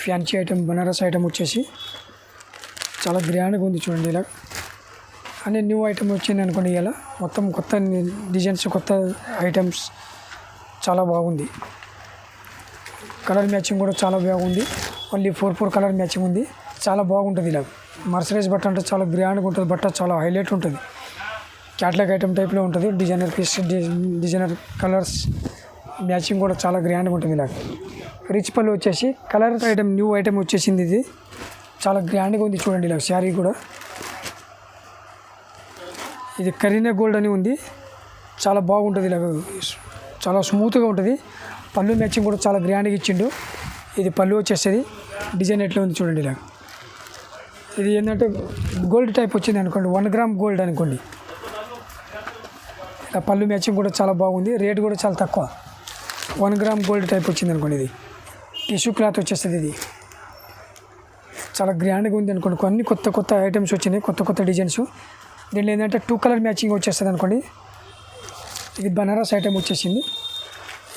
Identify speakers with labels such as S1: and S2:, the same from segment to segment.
S1: Fancy item Banaras item వచ్చేసి చాలా గ్రాండ్గా ఉంది చూడండి. ఇలా అనే న్యూ ఐటమ్ వచ్చింది అనుకోండి. ఇలా మొత్తం కొత్త డిజైన్స్, కొత్త ఐటమ్స్ చాలా బాగుంది. కలర్ మ్యాచింగ్ కూడా చాలా బాగుంది. ఓన్లీ 4 కలర్ మ్యాచింగ్ ఉంది. చాలా బాగుంటుంది. ఇలా మర్సరైజ్ బట్ట అంటే చాలా గ్రాండ్గా ఉంటుంది. బట్ట చాలా హైలైట్ ఉంటుంది. క్యాట్లాగ్ ఐటమ్ టైప్లో ఉంటుంది. Designer piece, designer colours matching కూడా చాలా గ్రాండ్గా ఉంటుంది. ఇలా రిచ్ పళ్ళు వచ్చేసి కలర్ ఐటమ్ న్యూ ఐటమ్ వచ్చేసింది. ఇది చాలా గ్రాండ్గా ఉంది చూడండి. ఇలా శారీ కూడా ఇది కరీనా గోల్డ్ అని ఉంది. చాలా బాగుంటుంది. ఇలా చాలా స్మూత్గా ఉంటుంది. పళ్ళు మ్యాచింగ్ కూడా చాలా గ్రాండ్గా ఇచ్చిండు. ఇది పళ్ళు వచ్చేస్తుంది. డిజైన్ ఎట్లా ఉంది చూడండి. ఇలా ఇది ఏంటంటే గోల్డ్ టైప్ వచ్చింది అనుకోండి. 1 గ్రామ్ గోల్డ్ అనుకోండి. ఇలా పళ్ళు మ్యాచింగ్ కూడా చాలా బాగుంది. రేట్ కూడా చాలా తక్కువ. 1 గ్రామ్ గోల్డ్ టైప్ వచ్చింది అనుకోండి. ఇది టిష్యూ క్లాత్ వచ్చేస్తుంది. ఇది చాలా గ్రాండ్గా ఉంది అనుకోండి. కొన్ని కొత్త ఐటమ్స్ వచ్చినాయి, కొత్త డిజైన్స్. దీంట్లో ఏంటంటే 2 కలర్ మ్యాచింగ్ వచ్చేస్తుంది అనుకోండి. ఇది బనారస్ ఐటమ్ వచ్చేసింది.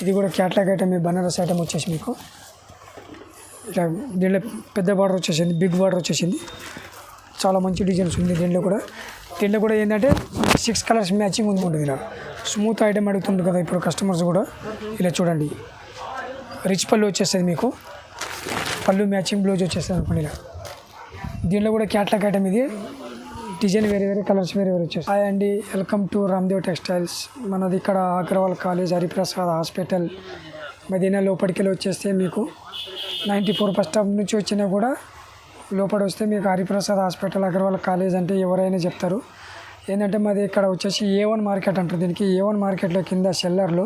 S1: ఇది కూడా క్యాట్లాగ్ ఐటమ్. బనారస్ ఐటమ్ వచ్చేసి మీకు ఇట్లా దీంట్లో పెద్ద బార్డర్ వచ్చేసింది, బిగ్ బార్డర్ వచ్చేసింది. చాలా మంచి డిజైన్స్ ఉంది దీంట్లో కూడా ఏంటంటే 6 కలర్స్ మ్యాచింగ్ ఉంటుంది. ఇలా స్మూత్ ఐటమ్ అడుగుతుంది కదా ఇప్పుడు కస్టమర్స్ కూడా. ఇలా చూడండి. రిచ్ పళ్ళు వచ్చేస్తుంది మీకు. పళ్ళు మ్యాచింగ్ బ్లౌజ్ వచ్చేస్తుంది అనుకోండి. ఇలా దీంట్లో కూడా క్యాట్లాగ్ ఐటమ్. ఇది డిజైన్ వేరే కలర్స్ వేరే వచ్చేస్తాయి. హాయ్ అండి, వెల్కమ్ టు రామ్దేవ్ టెక్స్టైల్స్. మనది ఇక్కడ అగ్రవాల్ కాలేజ్, హరిప్రసాద్ హాస్పిటల్, మదీనా లోపలికి వచ్చేస్తే మీకు 94 బస్ స్టాప్ నుంచి వచ్చినా కూడా లోపల వస్తే మీకు హరిప్రసాద్ హాస్పిటల్, అగ్రవాల్ కాలేజ్ అంటే ఎవరైనా చెప్తారు. ఏంటంటే మాది ఇక్కడ వచ్చేసి A1 మార్కెట్ అంటారు దీనికి. A1 మార్కెట్లో కింద సెల్లర్లో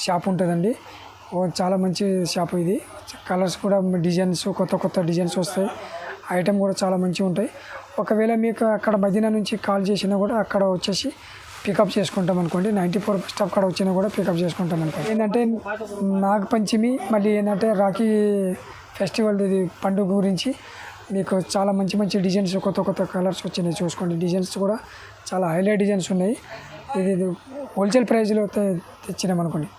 S1: షాప్ ఉంటుందండి. చాలా మంచి షాపు ఇది. కలర్స్ కూడా డిజైన్స్, కొత్త డిజైన్స్ వస్తాయి. ఐటమ్ కూడా చాలా మంచిగా ఉంటాయి. ఒకవేళ మీకు అక్కడ మదీనా నుంచి కాల్ చేసినా కూడా అక్కడ వచ్చేసి పికప్ చేసుకుంటాం అనుకోండి. 94 బస్ స్టాప్ కాడ వచ్చినా కూడా పికప్ చేసుకుంటాం అనుకోండి. ఏంటంటే నాగపంచమి, మళ్ళీ ఏంటంటే రాఖీ ఫెస్టివల్ ఇది పండుగ గురించి మీకు చాలా మంచి డిజైన్స్, కొత్త కలర్స్ వచ్చినాయి. చూసుకోండి. డిజైన్స్ కూడా చాలా హైలైట్ డిజైన్స్ ఉన్నాయి. ఇది హోల్సేల్ ప్రైస్లో తెచ్చినాం అనుకోండి.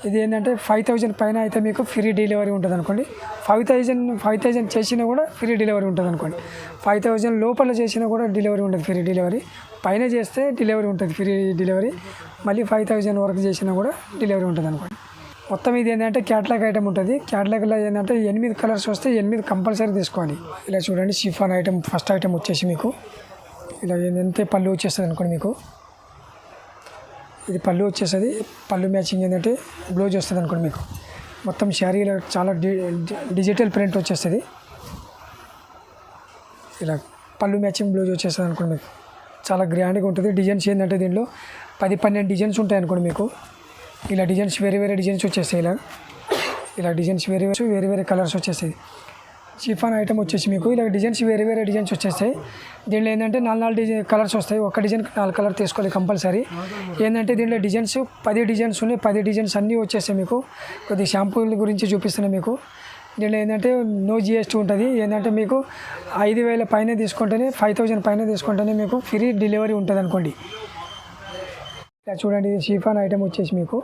S1: ఇది ఏంటంటే 5000 పైన అయితే మీకు ఫ్రీ డెలివరీ ఉంటుంది అనుకోండి. 5000 చేసినా కూడా ఫ్రీ డెలివరీ ఉంటుంది అనుకోండి. 5000 లోపల చేసినా కూడా డెలివరీ ఉంటుంది, ఫ్రీ డెలివరీ. పైన చేస్తే డెలివరీ ఉంటుంది, ఫ్రీ డెలివరీ. మళ్ళీ 5000 వరకు చేసినా కూడా డెలివరీ ఉంటుంది అనుకోండి. మొత్తం ఇది ఏంటంటే క్యాట్లాగ్ ఐటమ్ ఉంటుంది. క్యాట్లాగ్లో ఏంటంటే 8 కలర్స్ వస్తే 8 కంపల్సరీ తీసుకోవాలి. ఇలా చూడండి. షిఫాన్ ఐటమ్ ఫస్ట్ ఐటమ్ వచ్చేసి మీకు ఇలా ఏంటంటే పళ్ళు వచ్చేస్తుంది అనుకోండి. మీకు ఇది పళ్ళు వచ్చేస్తుంది. పళ్ళు మ్యాచింగ్ ఏంటంటే బ్లౌజ్ వస్తుంది అనుకోండి. మీకు మొత్తం శారీలో చాలా డిజిటల్ ప్రింట్ వచ్చేస్తుంది. ఇలా పళ్ళు మ్యాచింగ్ బ్లౌజ్ వచ్చేస్తుంది అనుకోండి. మీకు చాలా గ్రాండ్గా ఉంటుంది. డిజైన్స్ ఏంటంటే దీంట్లో 10-12 డిజైన్స్ ఉంటాయి అనుకోండి. మీకు ఇలా డిజైన్స్ వేరే డిజైన్స్ వచ్చేస్తాయి. ఇలా డిజైన్స్ వేరే కలర్స్ వచ్చేస్తాయి. షిఫాన్ ఐటమ్ వచ్చేసి మీకు ఇలా డిజైన్స్ వేరే డిజైన్స్ వచ్చేస్తాయి. దీంట్లో ఏంటంటే 4 డిజైన్ కలర్స్ వస్తాయి. ఒక డిజైన్కి 4 కలర్ తీసుకోవాలి కంపల్సరీ. ఏంటంటే దీంట్లో డిజైన్స్ 10 డిజైన్స్ ఉన్నాయి. 10 డిజైన్స్ అన్నీ వచ్చేస్తాయి. మీకు కొద్ది షాంపూల గురించి చూపిస్తున్నాయి మీకు. దీంట్లో ఏంటంటే నో GST ఉంటుంది. ఏంటంటే మీకు 5000 పైన తీసుకుంటేనే, 5000 పైన తీసుకుంటేనే మీకు ఫ్రీ డెలివరీ ఉంటుంది అనుకోండి. ఇలా చూడండి. ఇది షిఫాన్ ఐటమ్ వచ్చేసి మీకు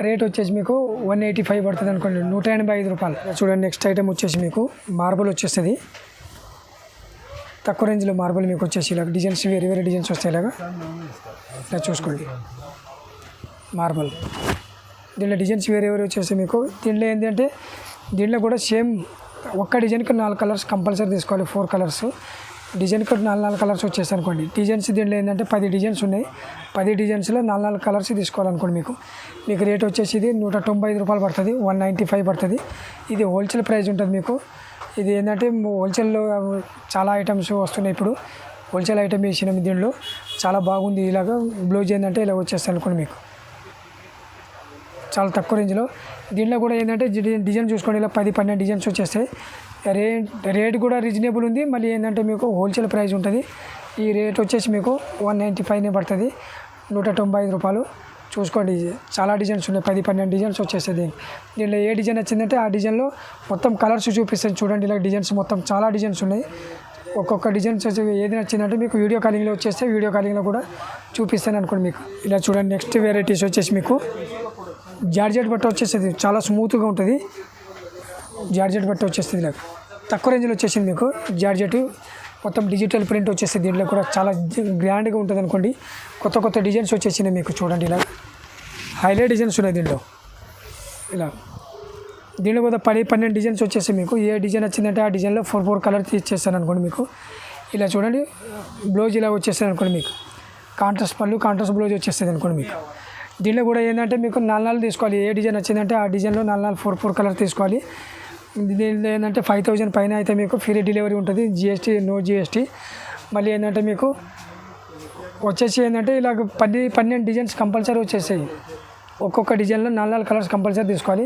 S1: రేట్ వచ్చేసి మీకు 185 పడుతుంది అనుకోండి, 185 రూపాయలు. చూడండి. నెక్స్ట్ ఐటమ్ వచ్చేసి మీకు మార్బుల్ వచ్చేస్తుంది. తక్కువ రేంజ్లో మార్బుల్ మీకు వచ్చేసి ఇలా డిజైన్స్ వేరే డిజైన్స్ వస్తాయి. ఇలా చూసుకోండి. మార్బుల్ దీంట్లో డిజైన్స్ వేరే వచ్చేస్తాయి మీకు. దీంట్లో ఏంటంటే దీంట్లో కూడా సేమ్ ఒక్క డిజైన్కి 4 కలర్స్ కంపల్సరీ తీసుకోవాలి. 4 కలర్స్ డిజైన్కి 4 కలర్స్ వచ్చేస్తాయి అనుకోండి. డిజైన్స్ దీంట్లో ఏంటంటే 10 డిజైన్స్ ఉన్నాయి. 10 డిజైన్స్లో 4 కలర్స్ తీసుకోవాలనుకోండి. మీకు రేట్ వచ్చేసి ఇది 195 రూపాయలు పడుతుంది, 195 పడుతుంది. ఇది హోల్సేల్ ప్రైస్ ఉంటుంది మీకు. ఇది ఏంటంటే హోల్సేల్లో చాలా ఐటమ్స్ వస్తున్నాయి ఇప్పుడు. హోల్సేల్ ఐటమ్ వేసినాం దీంట్లో. చాలా బాగుంది. ఇలాగ బ్లౌజ్ ఏంటంటే ఇలా వచ్చేస్తాయి అనుకోండి. మీకు చాలా తక్కువ రేంజ్లో. దీంట్లో కూడా ఏంటంటే డిజైన్ చూసుకోండి. ఇలా 10-12 డిజైన్స్ వచ్చేస్తాయి. రేట్ కూడా రీజనబుల్ ఉంది. మళ్ళీ ఏంటంటే మీకు హోల్సేల్ ప్రైస్ ఉంటుంది. ఈ రేట్ వచ్చేసి మీకు 195 పడుతుంది, 195 రూపాయలు. చూసుకోండి. చాలా డిజైన్స్ ఉన్నాయి. 10-12 డిజైన్స్ వచ్చేస్తుంది. దీంట్లో ఏ డిజైన్ వచ్చిందంటే ఆ డిజైన్లో మొత్తం కలర్స్ చూపిస్తాను చూడండి. ఇలా డిజైన్స్ మొత్తం చాలా డిజైన్స్ ఉన్నాయి. ఒక్కొక్క డిజైన్స్ ఏది నచ్చిందంటే మీకు వీడియో కాలింగ్లో వచ్చేస్తే వీడియో కాలింగ్లో కూడా చూపిస్తాను అనుకోండి. మీకు ఇలా చూడండి. నెక్స్ట్ వెరైటీస్ వచ్చేసి మీకు జార్జెట్ బట్ట వచ్చేసేది చాలా స్మూత్గా ఉంటుంది. జార్జెట్ బట్ట వచ్చేస్తుంది ఇలా తక్కువ రేంజ్లో వచ్చేసింది మీకు జార్జెట్ మొత్తం డిజిటల్ ప్రింట్ వచ్చేస్తుంది దీంట్లో కూడా చాలా గ్రాండ్గా ఉంటుంది అనుకోండి కొత్త కొత్త డిజైన్స్ వచ్చేసినాయి మీకు చూడండి ఇలా హైలైట్ డిజైన్స్ ఉన్నాయి దీంట్లో కూడా 10-12 డిజైన్స్ వచ్చేసి మీకు ఏ డిజైన్ వచ్చిందంటే ఆ డిజైన్లో 4 కలర్స్ ఇచ్చేస్తాను అనుకోండి మీకు ఇలా చూడండి బ్లౌజ్ ఇలా వచ్చేస్తుంది అనుకోండి మీకు కాంట్రాస్ట్ పళ్ళు కాంట్రాస్ట్ బ్లౌజ్ వచ్చేస్తుంది అనుకోండి మీకు దీంట్లో కూడా ఏంటంటే మీకు 4 తీసుకోవాలి ఏ డిజైన్ వచ్చిందంటే ఆ డిజైన్లో 4 కలర్ తీసుకోవాలి దీంట్లో ఏంటంటే 5000 పైన అయితే మీకు ఫ్రీ డెలివరీ ఉంటుంది జిఎస్టీ నో జిఎస్టీ మళ్ళీ ఏంటంటే మీకు వచ్చేసి ఏంటంటే ఇలా 12 డిజైన్స్ కంపల్సరీ వచ్చేసాయి ఒక్కొక్క డిజైన్లో 4 కలర్స్ కంపల్సరీ తీసుకోవాలి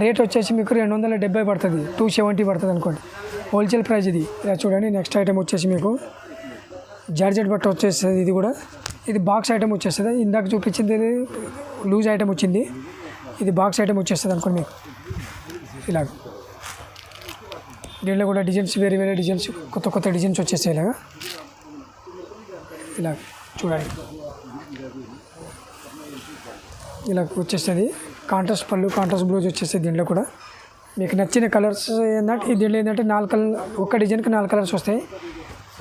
S1: రేట్ వచ్చేసి మీకు 270 పడుతుంది 270 పడుతుంది అనుకోండి హోల్సేల్ ప్రైస్ ఇది ఇలా చూడండి నెక్స్ట్ ఐటమ్ వచ్చేసి మీకు జార్జెట్ బట్ట వచ్చేస్తుంది ఇది కూడా ఇది బాక్స్ ఐటమ్ వచ్చేస్తుంది ఇందాక చూపించింది లూజ్ ఐటమ్ వచ్చింది ఇది బాక్స్ ఐటమ్ వచ్చేస్తుంది అనుకోండి మీకు ఇలా దీంట్లో కూడా డిజైన్స్ వేరే డిజైన్స్ కొత్త డిజైన్స్ వచ్చేస్తాయి ఇలా చూడండి ఇలా వచ్చేస్తుంది కాంట్రాస్ట్ పళ్ళు కాంట్రాస్ట్ బ్లౌజ్ వచ్చేస్తుంది దీంట్లో కూడా మీకు నచ్చిన కలర్స్ ఏంటంటే దీంట్లో ఏంటంటే 4 కలర్ ఒక్క డిజైన్కి 4 కలర్స్ వస్తాయి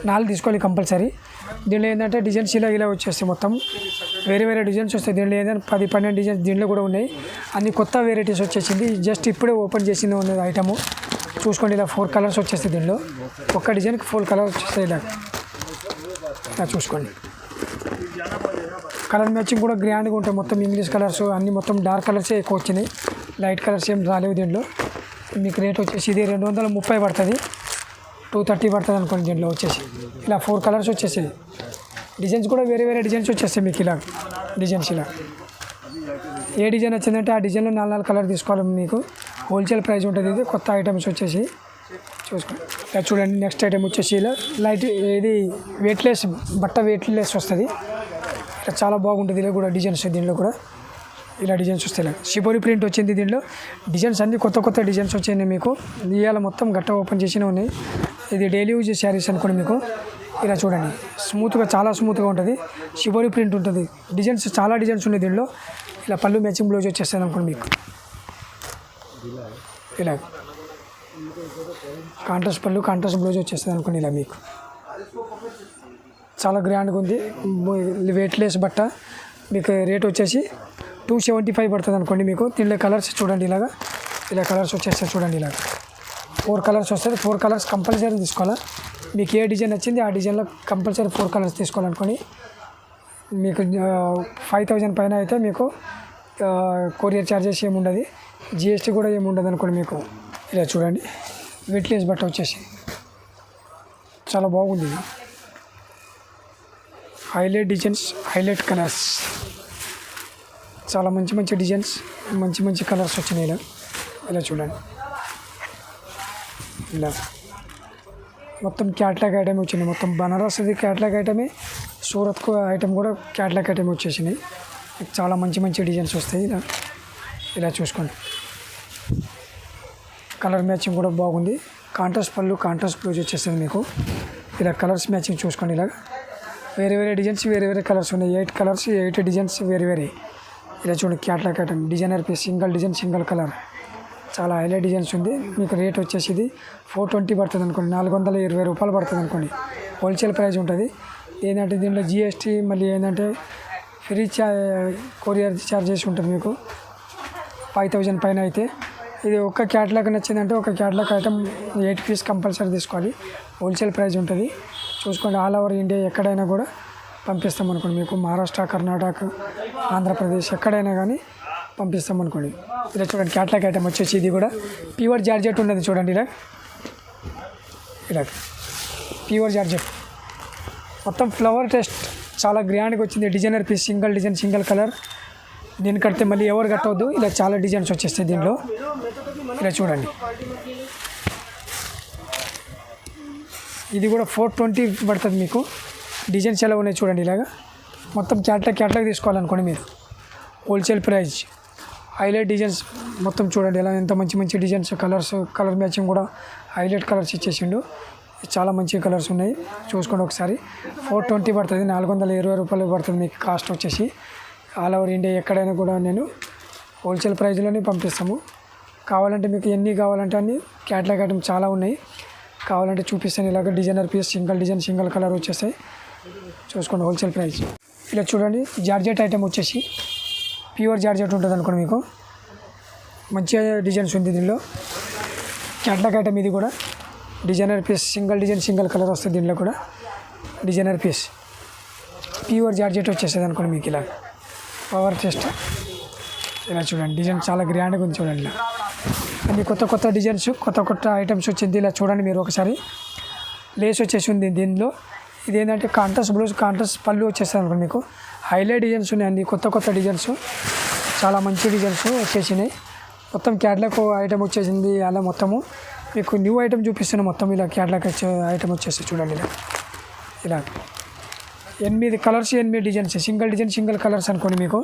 S1: 4 తీసుకోవాలి కంపల్సరీ దీంట్లో ఏంటంటే డిజైన్స్ ఇలా వచ్చేస్తాయి మొత్తం వేరే డిజైన్స్ వస్తాయి దీంట్లో ఏంటంటే 10-12 డిజైన్స్ దీంట్లో కూడా ఉన్నాయి అన్ని కొత్త వెరైటీస్ వచ్చేసింది జస్ట్ ఇప్పుడే ఓపెన్ చేసింది ఉన్నది ఐటము చూసుకోండి ఇలా 4 కలర్స్ వచ్చేస్తాయి దీంట్లో ఒక్క డిజైన్కి 4 కలర్స్ వచ్చేస్తాయి ఇలా చూసుకోండి కలర్ మ్యాచింగ్ కూడా గ్రాండ్గా ఉంటాయి మొత్తం ఇంగ్లీష్ కలర్స్ అన్ని మొత్తం డార్క్ కలర్సే ఎక్కువ వచ్చినాయి లైట్ కలర్స్ ఏం రాలేవు దీంట్లో మీకు రేట్ వచ్చేసి ఇది 230 పడుతుంది 230 పడుతుంది అనుకోండి దీంట్లో వచ్చేసి ఇలా 4 కలర్స్ వచ్చేసాయి డిజైన్స్ కూడా వేరే డిజైన్స్ వచ్చేస్తాయి మీకు ఇలా డిజైన్స్ ఇలా ఏ డిజైన్ వచ్చిందంటే ఆ డిజైన్లో 4 కలర్ తీసుకోవాలి మీకు హోల్సేల్ ప్రైస్ ఉంటుంది ఇది కొత్త ఐటమ్స్ వచ్చేసి చూసుకోండి ఇలా చూడండి నెక్స్ట్ ఐటమ్ వచ్చేసి ఇలా లైట్ ఇది వెయిట్లెస్ బట్ట వెయిట్లెస్ వస్తుంది ఇలా చాలా బాగుంటుంది ఇలా కూడా డిజైన్స్ దీంట్లో కూడా ఇలా డిజైన్స్ వస్తాయి ఇలా షిబోరి ప్రింట్ వచ్చింది దీంట్లో డిజైన్స్ అన్ని కొత్త డిజైన్స్ వచ్చాయి మీకు ఇవాళ మొత్తం గట్ట ఓపెన్ చేసినా ఉన్నాయి ఇది డైలీ యూజ్ శారీస్ అనుకోండి మీకు ఇలా చూడండి చాలా స్మూత్గా ఉంటుంది షిబోరి ప్రింట్ ఉంటుంది డిజైన్స్ చాలా డిజైన్స్ ఉన్నాయి దీంట్లో ఇలా పళ్ళు మ్యాచింగ్ బ్లౌజ్ వచ్చేస్తుంది అనుకోండి మీకు ఇలా కాంట్రాస్ట్ పళ్ళు కాంట్రాస్ట్ బ్లౌజ్ వచ్చేస్తుంది అనుకోండి ఇలా మీకు చాలా గ్రాండ్గా ఉంది వెయిట్లెస్ బట్ట మీకు రేట్ వచ్చేసి 275 పడుతుంది అనుకోండి మీకు దీంట్లో కలర్స్ చూడండి ఇలా కలర్స్ వచ్చేస్తాయి చూడండి ఇలా 4 కలర్స్ వస్తుంది 4 కలర్స్ కంపల్సరీ తీసుకోవాలా మీకు ఏ డిజైన్ వచ్చింది ఆ డిజైన్లో కంపల్సరీ 4 కలర్స్ తీసుకోవాలనుకోండి మీకు 5000 పైన అయితే మీకు కొరియర్ ఛార్జెస్ ఏముండదు జిఎస్టీ కూడా ఏముండదు అనుకోండి మీకు ఇలా చూడండి వెయిట్లెస్ బట్ట వచ్చేసి చాలా బాగుంది ఇది హైలైట్ డిజైన్స్ హైలైట్ కలర్స్ చాలా మంచి డిజైన్స్ మంచి కలర్స్ వచ్చినాయి ఇలా చూడండి ఇలా మొత్తం క్యాట్లాగ్ ఐటమ్ వచ్చినాయి మొత్తం బనారస్ది క్యాట్లాగ్ ఐటమే సూరత్ ఐటమ్ కూడా క్యాట్లాగ్ ఐటమ్ వచ్చేసినాయి చాలా మంచి డిజైన్స్ వస్తాయి ఇలా చూసుకోండి కలర్ మ్యాచింగ్ కూడా బాగుంది కాంట్రాస్ట్ పళ్ళు కాంట్రాస్ట్ బ్లౌజ్ వచ్చేస్తుంది మీకు ఇలా కలర్స్ మ్యాచింగ్ చూసుకోండి ఇలా వేరే డిజైన్స్ వేరే కలర్స్ ఉన్నాయి 8 కలర్స్ 8 డిజైన్స్ వేరే ఇలా చూడండి catalogue item designer piece single design single colour చాలా హైలైట్ డిజైన్స్ ఉంది మీకు రేట్ వచ్చేసి ఇది 420 పడుతుంది అనుకోండి 420 రూపాయలు పడుతుంది అనుకోండి హోల్సేల్ ప్రైస్ ఉంటుంది ఏంటంటే దీంట్లో జిఎస్టీ మళ్ళీ ఏంటంటే ఫ్రీ కొరియర్ ఛార్జెస్ ఉంటుంది మీకు 5000 పైన అయితే ఇది ఒక్క క్యాట్లాగ్ నచ్చిందంటే ఒక క్యాట్లాగ్ ఐటమ్ 8 పీస్ కంపల్సరీ తీసుకోవాలి హోల్సేల్ ప్రైస్ ఉంటుంది చూసుకోండి ఆల్ ఓవర్ ఇండియా ఎక్కడైనా కూడా పంపిస్తాం అనుకోండి మీకు మహారాష్ట్ర కర్ణాటక ఆంధ్రప్రదేశ్ ఎక్కడైనా కానీ పంపిస్తాం అనుకోండి ఇలా చూడండి క్యాట్లాగ్ ఐటమ్ వచ్చేసి ఇది కూడా ప్యూర్ జార్జెట్ ఉన్నది చూడండి ఇలా ప్యూర్ జార్జెట్ మొత్తం ఫ్లవర్ టెస్ట్ చాలా గ్రాండ్గా వచ్చింది designer piece single design single colour దీన్ని కడితే మళ్ళీ ఎవరు కట్టవద్దు ఇలా చాలా డిజైన్స్ వచ్చేస్తాయి దీంట్లో ఇలా చూడండి ఇది కూడా 420 పడుతుంది మీకు డిజైన్స్ ఎలా ఉన్నాయి చూడండి ఇలాగా మొత్తం క్యాట్లాగ్ తీసుకోవాలనుకోండి మీరు హోల్సేల్ ప్రైస్ హైలైట్ డిజైన్స్ మొత్తం చూడండి ఎలా ఎంత మంచి డిజైన్స్ కలర్ మ్యాచింగ్ కూడా హైలైట్ కలర్స్ ఇచ్చేసిండు చాలా మంచి కలర్స్ ఉన్నాయి చూసుకోండి ఒకసారి 420 పడుతుంది 420 రూపాయలు పడుతుంది మీకు కాస్ట్ వచ్చేసి ఆల్ ఓవర్ ఇండియా ఎక్కడైనా కూడా నేను హోల్సేల్ ప్రైస్లోనే పంపిస్తాము కావాలంటే మీకు ఎన్ని కావాలంటే అన్ని క్యాట్లాగ్ ఐటమ్ చాలా ఉన్నాయి. కావాలంటే చూపిస్తాను. ఇలాగ designer piece single design single colour వచ్చేస్తాయి. చూసుకోండి హోల్సేల్ ప్రైస్. ఇలా చూడండి జార్జెట్ ఐటమ్ వచ్చేసి ప్యూర్ జార్జెట్ ఉంటుంది అనుకోండి. మీకు మంచిగా డిజైన్స్ ఉంది దీనిలో. క్యాట్లాగ్ ఐటమ్ ఇది కూడా designer piece single design single colour వస్తుంది. దీనిలో కూడా డిజైనర్ పీస్ ప్యూర్ జార్జెట్ వచ్చేస్తుంది అనుకోండి. మీకు ఇలా పవర్ టెస్ట్ ఇలా చూడండి డిజైన్ చాలా గ్రాండ్గా ఉంది చూడండి. ఇలా అన్ని కొత్త కొత్త డిజైన్స్ కొత్త కొత్త ఐటమ్స్ వచ్చింది. ఇలా చూడండి మీరు ఒకసారి. లేస్ వచ్చేసి ఉంది దీనిలో. ఇదేంటంటే కాంట్రాస్ట్ బ్లౌజ్ కాంట్రాస్ట్ పళ్ళు వచ్చేస్తుంది అనుకోండి. మీకు హైలైట్ డిజైన్స్ ఉన్నాయి అన్ని కొత్త కొత్త డిజైన్స్. చాలా మంచి డిజైన్స్ వచ్చేసినాయి. మొత్తం క్యాట్లాగ్ ఐటమ్ వచ్చేసింది. అలా మొత్తము మీకు న్యూ ఐటమ్ చూపిస్తున్నాను. మొత్తం ఇలా క్యాట్లాగ్ ఐటమ్ వచ్చేసి చూడండి. ఇలా 8 colours 8 designs single design single colours అనుకోండి. మీకు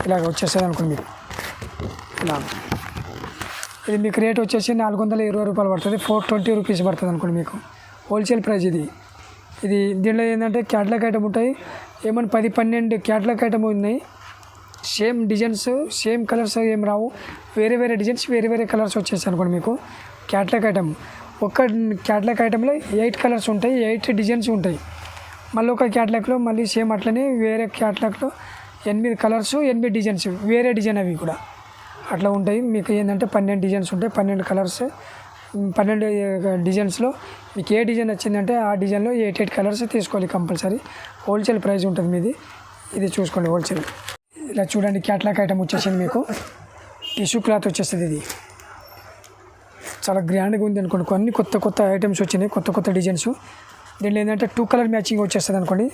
S1: ఇలాగ వచ్చేస్తుంది అనుకోండి. మీకు ఇలా ఇది మీకు రేట్ వచ్చేసి 420 రూపాయలు పడుతుంది. 420 రూపీస్ పడుతుంది అనుకోండి. మీకు హోల్సేల్ ప్రైస్ ఇది. దీనిలో ఏంటంటే క్యాట్లాగ్ ఐటమ్ ఉంటాయి. ఏమన్నా 10-12 క్యాట్లాగ్ ఐటమ్ ఉన్నాయి. సేమ్ డిజైన్స్ సేమ్ కలర్స్ ఏం రావు. వేరే వేరే డిజైన్స్ వేరే వేరే కలర్స్ వచ్చేసి అనుకోండి. మీకు క్యాట్లాగ్ ఐటమ్ ఒక్క క్యాట్లాగ్ ఐటంలో 8 కలర్స్ ఉంటాయి. 8 డిజైన్స్ ఉంటాయి. మళ్ళీ ఒక క్యాట్లాగ్లో మళ్ళీ సేమ్ అట్లనే వేరే క్యాట్లాగ్లో 8 కలర్స్ 8 డిజైన్స్ వేరే డిజైన్ అవి కూడా అట్లా ఉంటాయి. మీకు ఏంటంటే 12 డిజైన్స్ ఉంటాయి. 12 కలర్స్ 12 డిజైన్స్లో మీకు ఏ డిజైన్ వచ్చిందంటే ఆ డిజైన్లో 8 కలర్స్ తీసుకోవాలి కంపల్సరీ. హోల్సేల్ ప్రైస్ ఉంటుంది మీది. ఇది చూసుకోండి హోల్సేల్. ఇలా చూడండి క్యాట్లాగ్ ఐటమ్ వచ్చేసింది. మీకు టిష్యూ క్లాత్ వచ్చేస్తుంది. ఇది చాలా గ్రాండ్గా ఉంది అనుకోండి. కొన్ని కొత్త కొత్త ఐటమ్స్ వచ్చినాయి. కొత్త కొత్త డిజైన్స్. దీనిలో ఏంటంటే 2 కలర్ మ్యాచింగ్ వచ్చేస్తుంది అనుకోండి.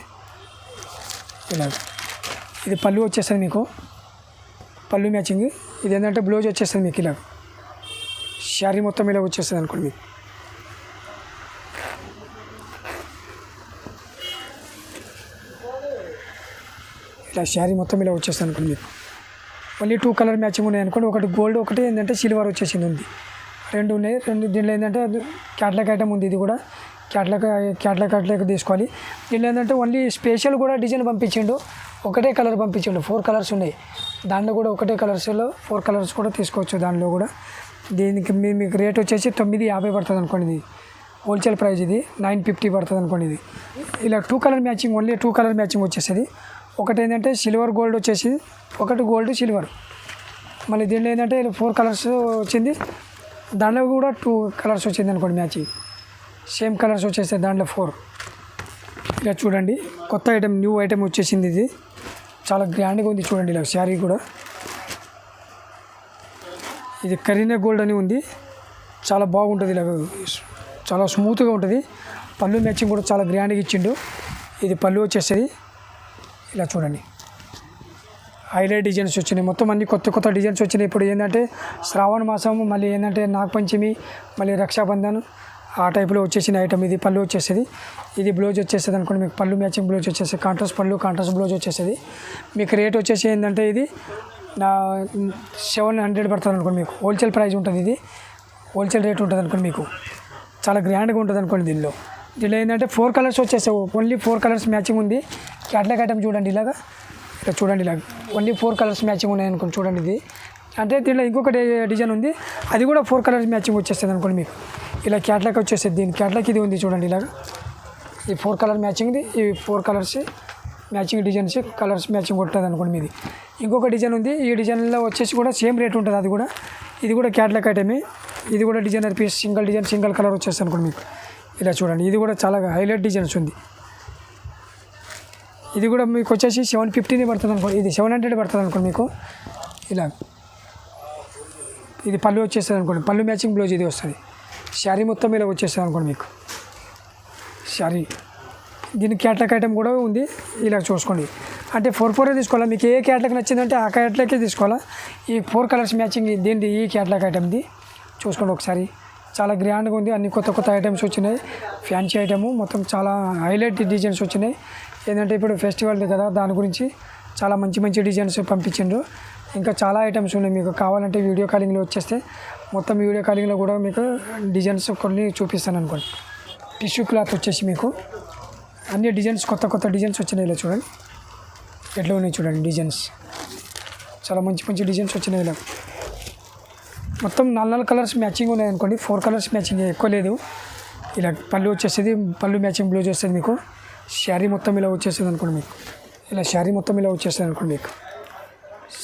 S1: ఇలా ఇది పళ్ళు వచ్చేస్తుంది. మీకు పళ్ళు మ్యాచింగ్. ఇది ఏంటంటే బ్లౌజ్ వచ్చేస్తుంది. మీకు ఇలా శారీ మొత్తం ఇలా వచ్చేస్తుంది అనుకోండి. మీకు ఇలా శారీ మొత్తం ఇలా వచ్చేస్తుంది అనుకోండి. మీకు మళ్ళీ 2 కలర్ మ్యాచింగ్ ఉన్నాయి అనుకోండి. ఒకటి గోల్డ్ ఒకటి ఏంటంటే సిల్వర్ వచ్చేసింది ఉంది. 2 ఉన్నాయి. దీనిలో ఏంటంటే క్యాట్లాగ్ ఐటమ్ ఉంది. ఇది కూడా క్యాట్లాగ్ తీసుకోవాలి. దీనిలో ఏంటంటే ఓన్లీ స్పెషల్ కూడా డిజైన్ పంపించిండు. ఒకటే కలర్ పంపించిండు. 4 కలర్స్ ఉన్నాయి. దాంట్లో కూడా ఒకటే కలర్స్లో 4 కలర్స్ కూడా తీసుకోవచ్చు. దానిలో కూడా దీనికి మీకు రేట్ వచ్చేసి 950 పడుతుంది అనుకోండి. ఇది హోల్సేల్ ప్రైస్. ఇది 950 పడుతుంది అనుకోండి. ఇది ఇలా 2 colour matching only 2 colour matching వచ్చేస్తుంది. ఒకటి ఏంటంటే సిల్వర్ గోల్డ్ వచ్చేసి ఒకటి గోల్డ్ సిల్వర్. మళ్ళీ దీంట్లో ఏంటంటే 4 కలర్స్ వచ్చింది. దాంట్లో కూడా 2 కలర్స్ వచ్చింది అనుకోండి. మ్యాచింగ్ సేమ్ కలర్స్ వచ్చేస్తాయి దాంట్లో 4. ఇలా చూడండి కొత్త ఐటమ్ న్యూ ఐటమ్ వచ్చేసింది. ఇది చాలా గ్రాండ్గా ఉంది చూడండి. ఇలా శారీ కూడా ఇది కరీనా గోల్డ్ అని ఉంది. చాలా బాగుంటుంది. ఇలా చాలా స్మూత్గా ఉంటుంది. పళ్ళు మ్యాచింగ్ కూడా చాలా గ్రాండ్గా ఇచ్చిండు. ఇది పళ్ళు వచ్చేస్తుంది. ఇలా చూడండి హైలైట్ డిజైన్స్ వచ్చినాయి. మొత్తం అన్ని కొత్త కొత్త డిజైన్స్ వచ్చినాయి. ఇప్పుడు ఏంటంటే శ్రావణ మాసం మళ్ళీ ఏంటంటే నాగపంచమి మళ్ళీ రక్షాబంధన్ ఆ టైప్లో వచ్చేసిన ఐటమ్. ఇది పళ్ళు వచ్చేస్తుంది. ఇది బ్లౌజ్ వచ్చేస్తుంది అనుకోండి. మీకు పళ్ళు మ్యాచింగ్ బ్లౌజ్ వచ్చేస్తుంది. కాంట్రాస్ట్ పళ్ళు కాంట్రాస్ట్ బ్లౌజ్ వచ్చేస్తుంది. మీకు రేట్ వచ్చేసి ఏంటంటే ఇది 700 పడుతుంది అనుకోండి. మీకు హోల్సేల్ ప్రైస్ ఉంటుంది. ఇది హోల్సేల్ రేట్ ఉంటుంది అనుకోండి. మీకు చాలా గ్రాండ్గా ఉంటుంది అనుకోండి. దీనిలో ఏంటంటే 4 కలర్స్ వచ్చేసాయి. ఓన్లీ 4 కలర్స్ మ్యాచింగ్ ఉంది. క్యాట్లాగ్ ఐటమ్ చూడండి. ఇలా చూడండి. ఇలా ఓన్లీ 4 కలర్స్ మ్యాచింగ్ ఉన్నాయి అనుకోండి. చూడండి ఇది అంటే దీనిలో ఇంకొకటి డిజైన్ ఉంది. అది కూడా 4 కలర్స్ మ్యాచింగ్ వచ్చేస్తుంది అనుకోండి. మీకు ఇలా క్యాట్లాగ్ వచ్చేస్తుంది. దీని క్యాట్లాగ్ ఇది ఉంది చూడండి. ఇలాగ ఈ 4 కలర్ మ్యాచింగ్ది ఈ 4 colours matching designs colours matching ఉంటుంది అనుకోండి. మీది ఇంకొక డిజైన్ ఉంది. ఈ డిజైన్లో వచ్చేసి కూడా సేమ్ రేట్ ఉంటుంది. అది కూడా ఇది కూడా క్యాట్లాగ్ ఐటమే. ఇది కూడా designer piece single design single colour వచ్చేస్తుంది అనుకోండి. మీకు ఇలా చూడండి. ఇది కూడా చాలా హైలైట్ డిజైన్స్ ఉంది. ఇది కూడా మీకు వచ్చేసి 750 పడుతుంది అనుకోండి. ఇది 700 పడుతుంది అనుకోండి. మీకు ఇలా ఇది పళ్ళు వచ్చేస్తుంది అనుకోండి. పళ్ళు మ్యాచింగ్ బ్లౌజ్ ఇది వస్తుంది. శారీ మొత్తం ఇలా వచ్చేస్తుంది అనుకోండి. మీకు శారీ దీనికి క్యాట్లాగ్ ఐటమ్ కూడా ఉంది. ఇలా చూసుకోండి. అంటే 4 తీసుకోవాలా. మీకు ఏ క్యాట్లాగ్ నచ్చిందంటే ఆ క్యాట్లాగే తీసుకోవాలా. ఈ 4 కలర్స్ మ్యాచింగ్ దీనిది ఈ క్యాట్లాగ్ ఐటమ్ది చూసుకోండి ఒకసారి. చాలా గ్రాండ్గా ఉంది. అన్ని కొత్త కొత్త ఐటమ్స్ వచ్చినాయి. ఫ్యాన్సీ ఐటము మొత్తం చాలా హైలైట్ డిజైన్స్ వచ్చినాయి. ఏంటంటే ఇప్పుడు ఫెస్టివల్ కదా దాని గురించి చాలా మంచి మంచి డిజైన్స్ పంపించిండ్రు. ఇంకా చాలా ఐటమ్స్ ఉన్నాయి. మీకు కావాలంటే వీడియో కాలింగ్లో వచ్చేస్తే మొత్తం వీడియో కాలింగ్లో కూడా మీకు డిజైన్స్ కొన్ని చూపిస్తాను అనుకోండి. టిష్యూ క్లాత్ వచ్చేసి మీకు అన్ని డిజైన్స్ కొత్త కొత్త డిజైన్స్ వచ్చినాయి. ఇలా చూడండి ఎట్లా ఉన్నాయి చూడండి. డిజైన్స్ చాలా మంచి మంచి డిజైన్స్ వచ్చినాయి. ఇలా మొత్తం 4 కలర్స్ మ్యాచింగ్ ఉన్నాయి అనుకోండి. 4 కలర్స్ మ్యాచింగ్ ఎక్కువ లేదు. ఇలా పళ్ళు వచ్చేసేది, పళ్ళు మ్యాచింగ్ బ్లౌజ్ వస్తుంది మీకు. శారీ మొత్తం ఇలా వచ్చేస్తుంది అనుకోండి మీకు. ఇలా శారీ మొత్తం ఇలా వచ్చేస్తుంది అనుకోండి మీకు.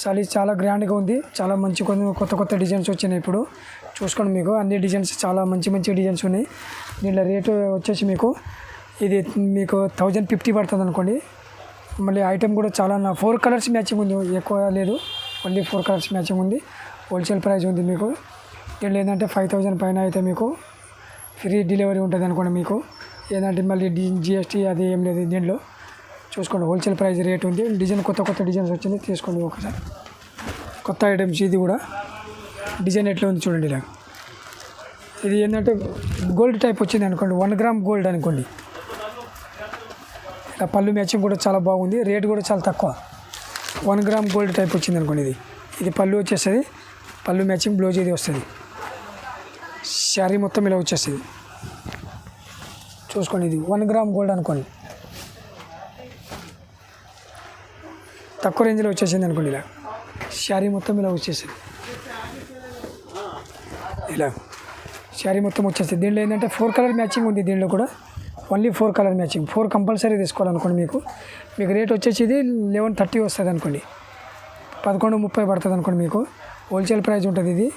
S1: శారీ చాలా గ్రాండ్గా ఉంది. చాలా మంచి కొత్త కొత్త డిజైన్స్ వచ్చినాయి ఇప్పుడు చూసుకోండి. మీకు అన్ని డిజైన్స్ చాలా మంచి మంచి డిజైన్స్ ఉన్నాయి. దీనిలో రేటు వచ్చేసి మీకు ఇది మీకు 1050 పడుతుంది అనుకోండి. మళ్ళీ ఐటమ్ కూడా చాలా 4 కలర్స్ మ్యాచింగ్ ఉంది, ఎక్కువ లేదు. ఓన్లీ 4 కలర్స్ మ్యాచింగ్ ఉంది. హోల్సేల్ ప్రైస్ ఉంది మీకు. దీంట్లో ఏంటంటే 5000 పైన అయితే మీకు ఫ్రీ డెలివరీ ఉంటుంది అనుకోండి మీకు. ఏంటంటే మళ్ళీ జిఎస్టీ అది ఏం లేదు దీంట్లో. చూసుకోండి హోల్సేల్ ప్రైస్ రేట్ ఉంది. డిజైన్ కొత్త కొత్త డిజైన్స్ వచ్చింది, తీసుకోండి ఒకసారి. కొత్త ఐటమ్స్ ఇది కూడా. డిజైన్ ఎట్లా ఉంది చూడండి. ఇలా ఇది ఏంటంటే గోల్డ్ టైప్ వచ్చింది అనుకోండి, 1 గ్రామ్ గోల్డ్ అనుకోండి. ఇలా పళ్ళు మ్యాచింగ్ కూడా చాలా బాగుంది. రేట్ కూడా చాలా తక్కువ. 1 గ్రామ్ గోల్డ్ టైప్ వచ్చింది అనుకోండి. ఇది పళ్ళు వచ్చేస్తుంది. పళ్ళు మ్యాచింగ్ బ్లౌజ్ ఇది వస్తుంది. శారీ మొత్తం ఇలా వచ్చేస్తుంది. చూసుకోండి ఇది 1 గ్రామ్ గోల్డ్ అనుకోండి. తక్కువ రేంజ్లో వచ్చేసింది అనుకోండి. ఇలా శారీ మొత్తం ఇలా వచ్చేసింది. ఇలా శారీ మొత్తం వచ్చేస్తుంది. దీంట్లో ఏంటంటే 4 కలర్ మ్యాచింగ్ ఉంది. దీంట్లో కూడా ఓన్లీ 4 కలర్ మ్యాచింగ్. 4 కంపల్సరీ తీసుకోవాలనుకోండి మీకు. మీకు రేట్ వచ్చేసి ఇది 1130 వస్తుంది అనుకోండి. 1130 పడుతుంది అనుకోండి మీకు. హోల్సేల్ ప్రైస్ ఉంటుంది. ఇది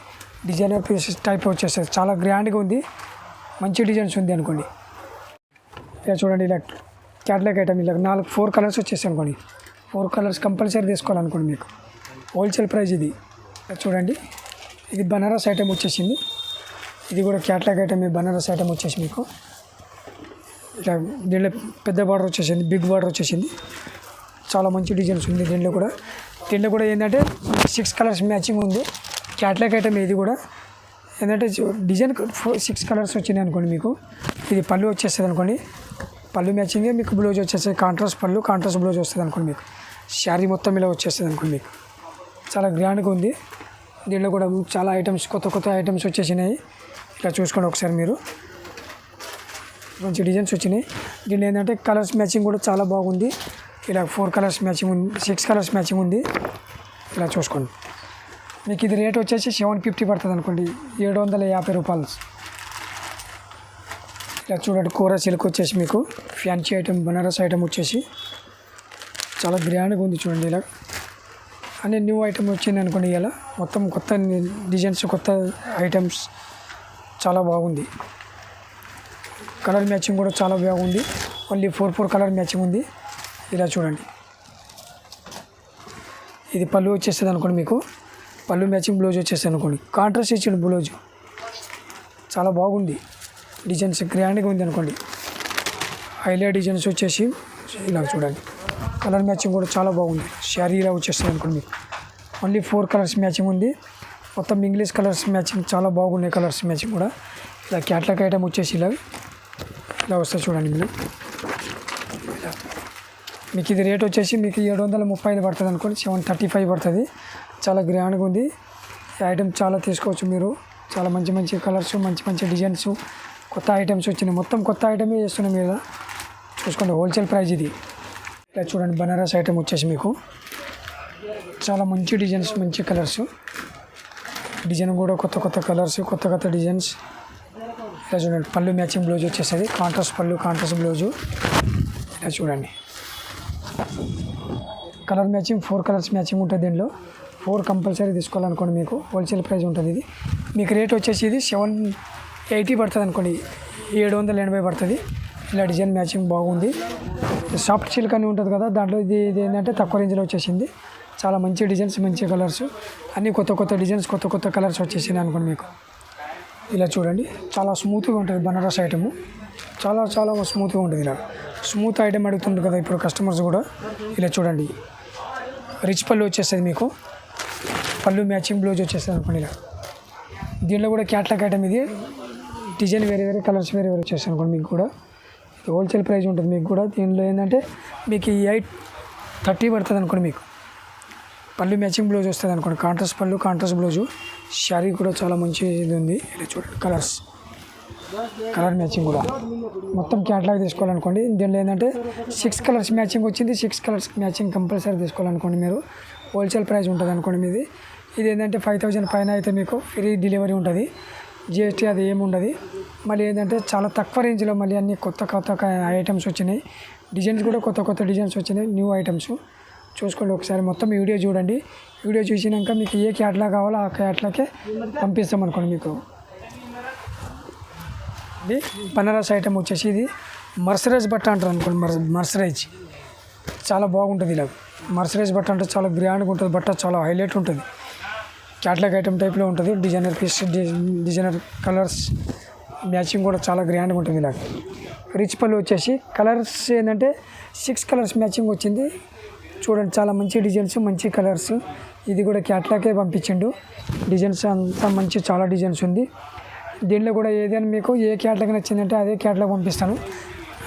S1: డిజైనర్ పీసెస్ టైప్ వచ్చేస్తుంది. చాలా గ్రాండ్గా ఉంది, మంచి డిజైన్స్ ఉంది అనుకోండి. ఇలా చూడండి. ఇలా క్యాట్లాగ్ ఐటమ్ ఇలా 4 కలర్స్ వచ్చేస్తాయి అనుకోండి. 4 కలర్స్ కంపల్సరీ తీసుకోవాలనుకోండి మీకు. హోల్సేల్ ప్రైస్ ఇది. ఇలా చూడండి. ఇది బనారస్ ఐటమ్ వచ్చేసింది. ఇది కూడా క్యాట్లాగ్ ఐటమ్, బనారస్ ఐటమ్ వచ్చేసి మీకు. ఇలా దీంట్లో పెద్ద బార్డర్ వచ్చేసింది, బిగ్ బార్డర్ వచ్చేసింది. చాలా మంచి డిజైన్స్ ఉంది దీంట్లో కూడా. దీంట్లో కూడా ఏంటంటే 6 కలర్స్ మ్యాచింగ్ ఉంది. క్యాట్లాగ్ ఐటమ్ ఇది కూడా ఏంటంటే డిజైన్ 6 కలర్స్ వచ్చినాయి అనుకోండి మీకు. ఇది పళ్ళు వచ్చేస్తుంది అనుకోండి. పళ్ళు మ్యాచింగే మీకు బ్లౌజ్ వచ్చేస్తుంది. కాంట్రాస్ట్ పళ్ళు, కాంట్రాస్ట్ బ్లౌజ్ వస్తుంది అనుకోండి మీకు. శారీ మొత్తం ఇలా వచ్చేస్తుంది అనుకోండి మీకు. చాలా గ్రాండ్గా ఉంది. దీంట్లో కూడా చాలా ఐటమ్స్, కొత్త కొత్త ఐటమ్స్ వచ్చేసినాయి. ఇలా చూసుకోండి ఒకసారి మీరు. మంచి డిజైన్స్ వచ్చినాయి. దీంట్లో ఏంటంటే కలర్స్ మ్యాచింగ్ కూడా చాలా బాగుంది. ఇలా 4 కలర్స్ మ్యాచింగ్ ఉంది, 6 కలర్స్ మ్యాచింగ్ ఉంది. ఇలా చూసుకోండి. మీకు ఇది రేట్ వచ్చేసి 750 పడుతుంది అనుకోండి. 750 రూపాయలు. ఇలా చూడండి. కూర సిల్క్ వచ్చేసి మీకు ఫ్యాన్సీ ఐటమ్, బనారస్ ఐటమ్ వచ్చేసి చాలా గ్రాండ్గా ఉంది చూడండి. ఇలా అన్ని న్యూ ఐటమ్ వచ్చింది అనుకోండి. ఇలా మొత్తం కొత్త డిజైన్స్, కొత్త ఐటమ్స్ చాలా బాగుంది. కలర్ మ్యాచింగ్ కూడా చాలా బాగుంది. ఓన్లీ 4 కలర్ మ్యాచింగ్ ఉంది. ఇలా చూడండి. ఇది పళ్ళు వచ్చేస్తుంది అనుకోండి మీకు. పళ్ళు మ్యాచింగ్ బ్లౌజ్ వచ్చేస్తుంది అనుకోండి. కాంట్రాస్ట్ ఇచ్చిన బ్లౌజ్ చాలా బాగుంది. డిజైన్స్ గ్రాండ్గా ఉంది అనుకోండి. హైలైట్ డిజైన్స్ వచ్చేసి ఇలా చూడండి. కలర్ మ్యాచింగ్ కూడా చాలా బాగుంది. శారీ ఇలా వచ్చేస్తుంది అనుకోండి మీకు. ఓన్లీ 4 కలర్స్ మ్యాచింగ్ ఉంది. మొత్తం ఇంగ్లీష్ కలర్స్ మ్యాచింగ్ చాలా బాగున్నాయి. కలర్స్ మ్యాచింగ్ కూడా ఇలా క్యాట్లాగ్ ఐటమ్ వచ్చేసి ఇలా వస్తుంది చూడండి మీరు. మీకు ఇది రేట్ వచ్చేసి మీకు 730 పడుతుంది అనుకోండి. 735 పడుతుంది. చాలా గ్రాండ్గా ఉంది. ఈ ఐటమ్ చాలా తీసుకోవచ్చు మీరు. చాలా మంచి మంచి కలర్స్, మంచి మంచి డిజైన్స్, కొత్త ఐటమ్స్ వచ్చినాయి. మొత్తం కొత్త ఐటమే చేస్తున్నాం మీద. చూసుకోండి హోల్సేల్ ప్రైస్ ఇది. ఇలా చూడండి. బనారస్ ఐటమ్ వచ్చేసి మీకు చాలా మంచి డిజైన్స్, మంచి కలర్స్. డిజైన్ కూడా కొత్త కొత్త కలర్స్, కొత్త కొత్త డిజైన్స్. ఇలా చూడండి. పళ్ళు మ్యాచింగ్ బ్లౌజ్ వచ్చేస్తుంది. కాంట్రాస్ట్ పళ్ళు, కాంట్రాస్ట్ బ్లౌజు. ఇలా చూడండి. కలర్ మ్యాచింగ్ 4 కలర్స్ మ్యాచింగ్ ఉంటుంది. దీనిలో 4 కంపల్సరీ తీసుకోవాలనుకోండి మీకు. హోల్సేల్ ప్రైస్ ఉంటుంది ఇది. మీకు రేట్ వచ్చేసి ఇది 780 పడుతుంది అనుకోండి. 780 పడుతుంది. ఇలా డిజైన్ మ్యాచింగ్ బాగుంది. సాఫ్ట్ సిల్క్ అని ఉంటుంది కదా, దాంట్లో ఇది ఏంటంటే తక్కువ రేంజ్లో వచ్చేసింది. చాలా మంచి డిజైన్స్, మంచి కలర్స్, అన్నీ కొత్త కొత్త డిజైన్స్, కొత్త కొత్త కలర్స్ వచ్చేసింది అనుకోండి మీకు. ఇలా చూడండి. చాలా స్మూత్గా ఉంటుంది బనారస్ ఐటము. చాలా చాలా స్మూత్గా ఉంటుంది. ఇలా స్మూత్ ఐటమ్ అడుగుతుంటారు కదా ఇప్పుడు కస్టమర్స్ కూడా. ఇలా చూడండి. రిచ్ పళ్ళు వచ్చేస్తుంది మీకు. పళ్ళు మ్యాచింగ్ బ్లౌజ్ వచ్చేస్తుంది అనుకోండి. ఇలా దీంట్లో కూడా క్యాట్లాగ్ ఐటమ్ ఇది. డిజైన్ వేరే వేరే, కలర్స్ వేరే వేరే వచ్చేస్తాయి అనుకోండి మీకు కూడా. హోల్సేల్ ప్రైస్ ఉంటుంది మీకు కూడా. దీనిలో ఏంటంటే మీకు 830 పడుతుంది అనుకోండి మీకు. పళ్ళు మ్యాచింగ్ బ్లౌజ్ వస్తుంది అనుకోండి. కాంట్రాస్ట్ పళ్ళు, కాంట్రాస్ట్ బ్లౌజు. శారీ కూడా చాలా మంచి ఇది ఉంది. ఇలా చూడండి. కలర్ మ్యాచింగ్ కూడా మొత్తం క్యాట్లాగ్ తీసుకోవాలనుకోండి. దీనిలో ఏంటంటే 6 కలర్స్ మ్యాచింగ్ వచ్చింది. 6 కలర్స్ మ్యాచింగ్ కంపల్సరీ తీసుకోవాలనుకోండి మీరు. హోల్సేల్ ప్రైస్ ఉంటుంది అనుకోండి మీది. ఇది ఏంటంటే 5000 పైన అయితే మీకు ఫ్రీ డెలివరీ ఉంటుంది, జిఎస్టీ అది ఏమి ఉండదు. మళ్ళీ ఏంటంటే చాలా తక్కువ రేంజ్లో మళ్ళీ అన్ని కొత్త కొత్త ఐటమ్స్ వచ్చినాయి, డిజైన్స్ కూడా కొత్త కొత్త డిజైన్స్ వచ్చినాయి, న్యూ ఐటమ్స్. చూసుకోండి ఒకసారి మొత్తం వీడియో చూడండి. వీడియో చూసినాక మీకు ఏ క్యాట్లాగ్ కావాలో ఆ క్యాట్లాగే పంపిస్తాం అనుకోండి. మీకు ఇది బనారస్ ఐటమ్ వచ్చేసి ఇది మర్సరైజ్ బట్ట అంటారు అనుకోండి. మర్సరైజ్ చాలా బాగుంటుంది. ఇలా మర్సరైజ్ బట్ట అంటే చాలా గ్రాండ్గా ఉంటుంది, బట్ట చాలా హైలైట్ ఉంటుంది, క్యాట్లాగ్ ఐటమ్ టైప్లో ఉంటుంది. Designer piece, designer colours matching కూడా చాలా గ్రాండ్గా ఉంటుంది. ఇలా రిచ్ పళ్ళు వచ్చేసి కలర్స్ ఏంటంటే 6 కలర్స్ మ్యాచింగ్ వచ్చింది. చూడండి చాలా మంచి డిజైన్స్, మంచి కలర్స్. ఇది కూడా క్యాట్లాగే పంపించిండు. డిజైన్స్ అంతా మంచి, చాలా డిజైన్స్ ఉంది. దీంట్లో కూడా ఏదైనా మీకు ఏ క్యాట్లాగ్ నచ్చిందంటే అదే క్యాట్లాగ్ పంపిస్తాను.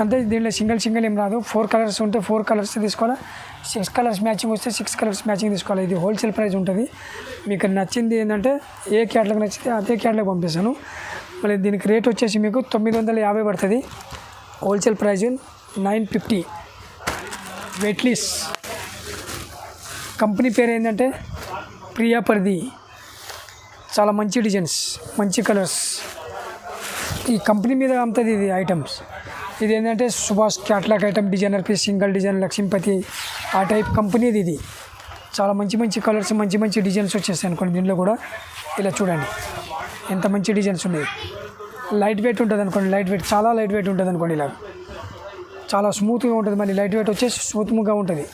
S1: అంతే, దీంట్లో సింగిల్ ఏం రాదు. 4 కలర్స్ ఉంటే 4 కలర్స్ తీసుకోవాలి, 6 కలర్స్ మ్యాచింగ్ వస్తే 6 కలర్స్ మ్యాచింగ్ తీసుకోవాలి. ఇది హోల్సేల్ ప్రైస్ ఉంటుంది. మీకు నచ్చింది ఏంటంటే ఏ క్యాట్లాగ్ నచ్చితే అదే క్యాట్లాగ్ పంపిస్తాను. మళ్ళీ దీనికి రేట్ వచ్చేసి మీకు 950 పడుతుంది. Wholesale praise 950. వెయిట్లెస్. కంపెనీ పేరు ఏంటంటే ప్రియా పరిధి. చాలా మంచి డిజైన్స్, మంచి కలర్స్. ఈ కంపెనీ మీద అమ్ముతుంది ఇది ఐటమ్స్. ఇది ఏంటంటే Subhash catalogue item, designer piece, single design, Lakshmipati ఆ టైప్ కంపెనీది ఇది. చాలా మంచి మంచి కలర్స్, మంచి మంచి డిజైన్స్ వచ్చేస్తాయి అనుకోండి. దీంట్లో కూడా ఇలా చూడండి ఎంత మంచి డిజైన్స్ ఉన్నాయి. లైట్ వెయిట్ ఉంటుంది అనుకోండి, లైట్ వెయిట్, చాలా లైట్ వెయిట్ ఉంటుంది అనుకోండి. ఇలా చాలా స్మూత్గా ఉంటుంది. మళ్ళీ లైట్ వెయిట్ వచ్చేసి స్మూత్గా ఉంటుంది.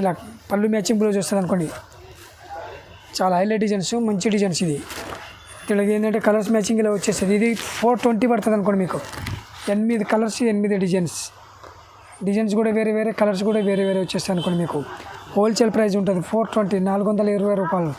S1: ఇలా పళ్ళు మ్యాచింగ్ బ్లౌజ్ వస్తుంది అనుకోండి. చాలా హైలైట్ డిజైన్స్, మంచి డిజైన్స్. ఇది ఇలాగ ఏంటంటే కలర్స్ మ్యాచింగ్ ఇలా వచ్చేస్తుంది. ఇది 420 పడుతుంది అనుకోండి. మీకు 8 కలర్స్, 8 డిజైన్స్ కూడా వేరే వేరే, కలర్స్ కూడా వేరే వేరే వచ్చేస్తాయి అనుకోండి. మీకు హోల్సేల్ ప్రైస్ ఉంటుంది 420, 420 రూపాయలు.